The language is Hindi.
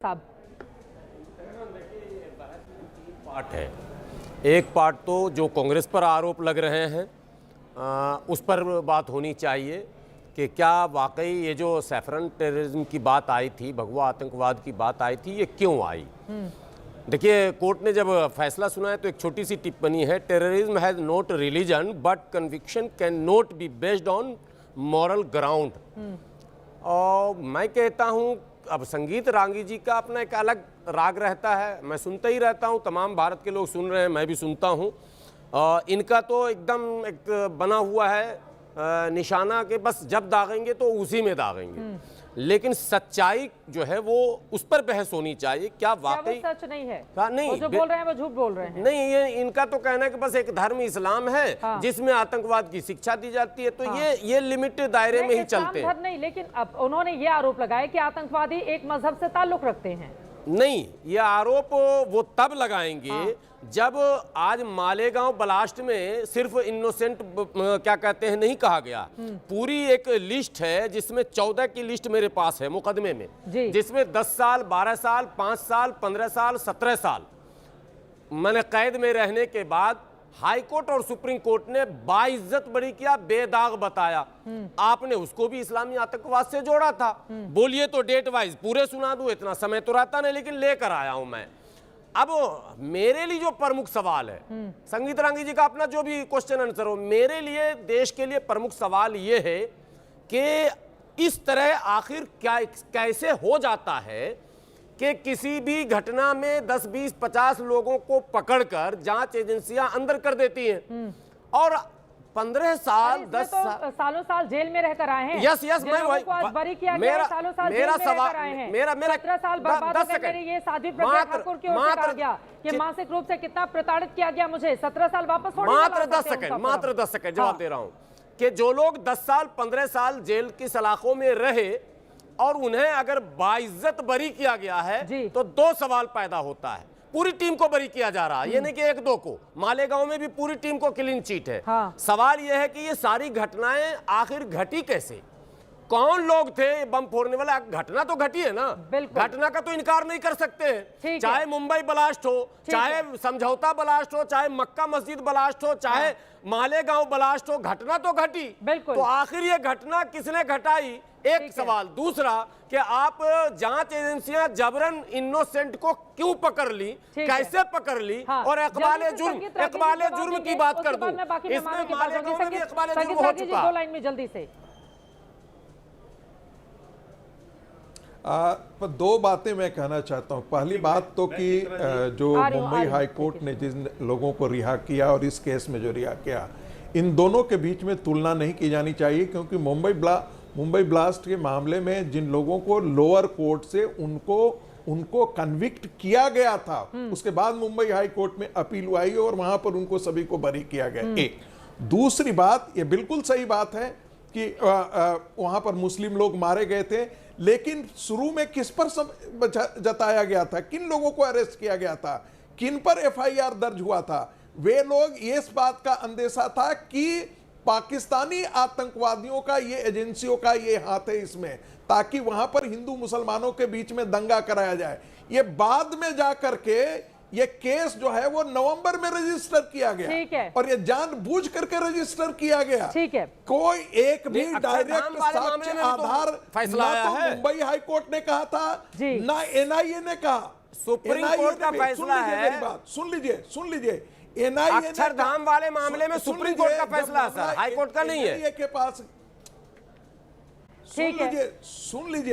साहब पार्ट है। एक पार्ट तो जो कांग्रेस पर आरोप लग रहे हैं उस पर बात होनी चाहिए कि क्या वाकई ये जो सैफरन टेररिज्म की बात आई थी, भगवा आतंकवाद की बात आई थी, ये क्यों आई। देखिए, कोर्ट ने जब फैसला सुना है तो एक छोटी सी टिप्पणी है, terrorism has not religion but conviction can not be based on moral ground. और मैं कहता हूँ, अब संगीत रांगी जी का अपना एक अलग राग रहता है, मैं सुनता ही रहता हूँ, तमाम भारत के लोग सुन रहे हैं, मैं भी सुनता हूँ। इनका तो एकदम एक बना हुआ है निशाना के बस जब दागेंगे तो उसी में दागेंगे। लेकिन सच्चाई जो है वो उस पर बहस होनी चाहिए। क्या वाकई सच नहीं है? नहीं, जो बोल रहे हैं वो झूठ बोल रहे हैं। नहीं, ये इनका तो कहना है कि बस एक धर्म इस्लाम है जिसमें आतंकवाद की शिक्षा दी जाती है, तो ये लिमिटेड दायरे में ही चलते हैं। नहीं, लेकिन अब उन्होंने ये आरोप लगाया कि आतंकवादी एक मजहब से ताल्लुक रखते हैं। नहीं, ये आरोप वो तब लगाएंगे जब आज मालेगांव ब्लास्ट में सिर्फ इनोसेंट क्या कहते हैं नहीं कहा गया, पूरी एक लिस्ट है जिसमें 14 की लिस्ट मेरे पास है मुकदमे में, जिसमें 10 साल, 12 साल, 5 साल, 15 साल, 17 साल मैंने कैद में रहने के बाद हाई कोर्ट और सुप्रीम कोर्ट ने बाइज्जत बरी किया, बेदाग बताया। आपने उसको भी इस्लामी आतंकवाद से जोड़ा था। बोलिए तो डेट वाइज पूरे सुना दूं, इतना समय तो रहता नहीं, लेकिन लेकर आया हूं मैं। अब मेरे लिए जो प्रमुख सवाल है, संगीत रांगी जी का अपना जो भी क्वेश्चन आंसर हो, मेरे लिए देश के लिए प्रमुख सवाल ये है कि इस तरह आखिर क्या कैसे हो जाता है कि किसी भी घटना में 10, 20, 50 लोगों को पकड़कर जांच एजेंसियां अंदर कर देती हैं और 15 साल 10 सालों साल जेल में रहकर आए हैं। यस मैं वही बरी किया गया, सालों साल मेरा सवाल, मेरा 17 साल बर्बाद हो गए। ये साध्वी प्रज्ञा ठाकुर की ओर से कहा गया कि मानसिक रूप से कितना प्रताड़ित किया गया मुझे, 17 साल वापस मात्र 10 सेकंड जवाब दे रहा हूं कि जो लोग 10 साल 15 साल जेल की सलाखों में रहे और उन्हें अगर बाइज्जत बरी किया गया है तो दो सवाल पैदा होता है। पूरी टीम को बरी किया जा रहा है, ये नहीं कि एक दो को। मालेगांव में भी पूरी टीम को क्लीन चिट है। सवाल यह है कि ये सारी घटनाएं आखिर घटी कैसे, कौन लोग थे बम फोड़ने वाला। घटना तो घटी है ना, घटना का तो इनकार नहीं कर सकते। चाहे मुंबई ब्लास्ट हो, चाहे समझौता ब्लास्ट हो, चाहे मक्का मस्जिद ब्लास्ट हो, चाहे मालेगांव ब्लास्ट हो, घटना तो घटी। तो आखिर ये घटना किसने घटाई, एक सवाल। दूसरा कि आप जांच एजेंसियां जबरन इनोसेंट को क्यों पकड़ ली, कैसे पकड़ ली। और इकबाल जुर्म की बात कर दूं, इसमें मालेगांव में भी इकबाल जुर्म हो चुका। 2 लाइन में जल्दी से पर 2 बातें मैं कहना चाहता हूं। पहली बात तो कि जो मुंबई हाई कोर्ट ने जिन लोगों को रिहा किया और इस केस में जो रिहा किया, इन दोनों के बीच में तुलना नहीं की जानी चाहिए, क्योंकि मुंबई ब्लास्ट के मामले में जिन लोगों को लोअर कोर्ट से उनको कन्विक्ट किया गया था, उसके बाद मुंबई हाई कोर्ट में अपील हुई और वहां पर उनको सभी को बरी किया गया। एक दूसरी बात, ये बिल्कुल सही बात है कि वहां पर मुस्लिम लोग मारे गए थे, लेकिन शुरू में किस पर जताया गया था, किन लोगों को अरेस्ट किया गया था, किन पर एफआईआर दर्ज हुआ था। वे लोग इस बात का अंदेशा था कि पाकिस्तानी आतंकवादियों का, ये एजेंसियों का ये हाथ है इसमें, ताकि वहां पर हिंदू मुसलमानों के बीच में दंगा कराया जाए। ये बाद में जाकर के ये केस जो है वो नवंबर में रजिस्टर किया गया और ये जानबूझ करके रजिस्टर किया गया। कोई एक भी डायरेक्ट साक्ष्य आधार फैसला आया है, मुंबई हाई कोर्ट ने कहा था ना एनआईए ने कहा, सुप्रीम कोर्ट का फैसला है। मेरी बात सुन लीजिए, अक्षरधाम वाले मामले में सुप्रीम कोर्ट का फैसला है सर, हाई कोर्ट का नहीं है। के पास सुन लीजिए